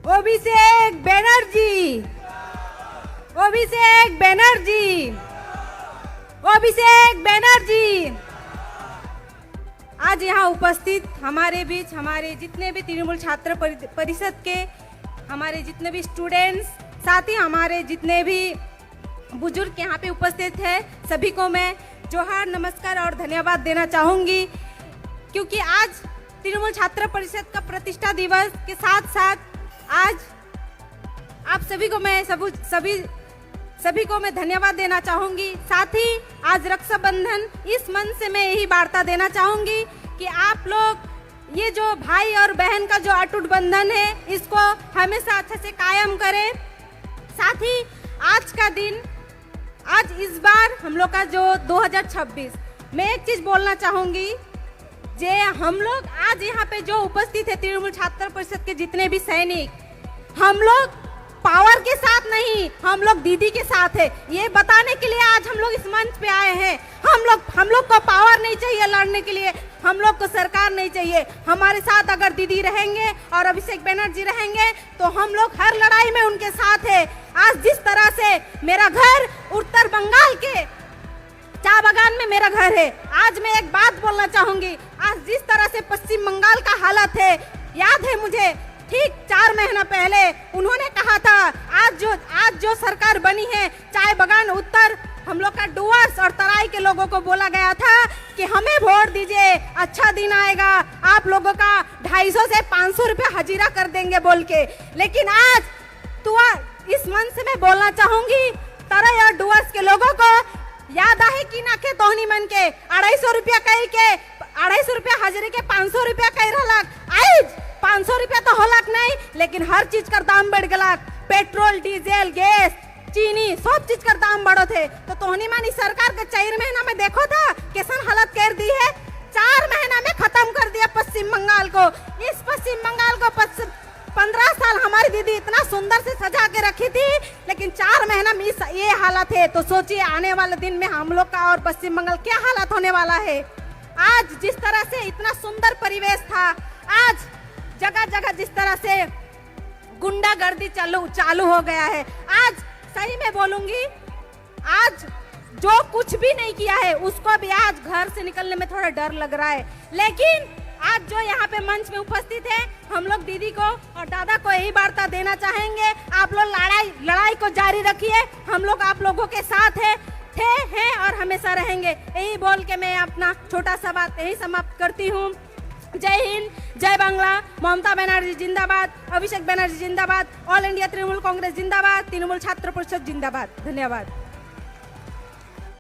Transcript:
अभिषेक बनर्जी, अभिषेक बनर्जी, अभिषेक बनर्जी। आज यहाँ उपस्थित हमारे बीच हमारे जितने भी तृणमूल छात्र परिषद के हमारे जितने भी स्टूडेंट्स, साथ ही हमारे जितने भी बुजुर्ग यहाँ पे उपस्थित हैं, सभी को मैं जोहार, नमस्कार और धन्यवाद देना चाहूँगी, क्योंकि आज तृणमूल छात्र परिषद का प्रतिष्ठा दिवस के साथ साथ आज आप सभी को मैं सभी को मैं धन्यवाद देना चाहूँगी। साथ ही आज रक्षाबंधन, इस मन से मैं यही वार्ता देना चाहूँगी कि आप लोग ये जो भाई और बहन का जो अटूट बंधन है, इसको हमेशा अच्छे से कायम करें। साथ ही आज का दिन, आज इस बार हम लोग का जो 2026, मैं एक चीज बोलना चाहूंगी, जे हम लोग आज यहाँ पे जो उपस्थित है तृणमूल छात्र परिषद के जितने भी सैनिक, हम लोग पावर के साथ नहीं, हम लोग दीदी के साथ है। ये बताने के लिए आज हम लोग इस मंच पे आए हैं। हम लोग को पावर नहीं चाहिए लड़ने के लिए, हम लोग को सरकार नहीं चाहिए। हमारे साथ अगर दीदी रहेंगे और अभिषेक बनर्जी रहेंगे तो हम लोग हर लड़ाई में उनके साथ है। आज जिस तरह से मेरा घर उत्तर बंगाल के चाय बागान में मेरा घर है, आज मैं एक बात बोलना चाहूंगी। आज जिस तरह से पश्चिम बंगाल का हालत है, याद है मुझे, ठीक 4 महीना पहले उन्होंने कहा था, आज जो सरकार बनी है चाय बागान उत्तर, हम लोग का डुवर्स और तराई के लोगों को बोला गया था कि हमें वोट दीजिए, अच्छा दिन आएगा, आप लोगों का 250 से 500 रुपया हजीरा कर देंगे बोल के। लेकिन आज तो इस मन से मैं बोलना चाहूंगी, तराई और डुवर्स के लोगों को याद आए कि ना के तोहनी मन के 250 रुपया कह के 250 रुपया हजरी के 500 रुपया कह रहलक। आज 500 रुपया तो होलक नहीं, लेकिन हर चीज का दाम बढ़ गलक। पेट्रोल, डीजल, गैस, चीनी, सब चीज का दाम बढ़ो थे। तो तोहनी मानी सरकार के 4 महीना में देखो था कैसन हालत कर दी है। 4 महीना में खत्म कर दिया पश्चिम बंगाल को। इस पश्चिम बंगाल को 15 साल हमारी दीदी इतना सुंदर से सजा के रखी थी, लेकिन 4 महीना में ये हालत है। तो सोचिए आने वाले दिन में हम लोग का और पश्चिम बंगाल क्या हालत होने वाला है। आज जिस तरह से इतना सुंदर परिवेश था, आज जगह जगह जिस तरह से गुंडागर्दी चालू हो गया है। आज सही में बोलूंगी, आज जो कुछ भी नहीं किया है उसको भी आज घर से निकलने में थोड़ा डर लग रहा है। लेकिन आज जो यहाँ पे मंच में उपस्थित है, हम लोग दीदी को और दादा को यही वार्ता देना चाहेंगे, आप लोग लड़ाई को जारी रखिए। हम लोग आप लोगों के साथ थे हैं और हमेशा रहेंगे। यही बोल के मैं अपना छोटा सा बात यही समाप्त करती हूँ। जय हिंद, जय बांग्ला। ममता बनर्जी जिंदाबाद, अभिषेक बनर्जी जिंदाबाद, ऑल इंडिया तृणमूल कांग्रेस जिंदाबाद, तृणमूल छात्र परिषद जिंदाबाद। धन्यवाद।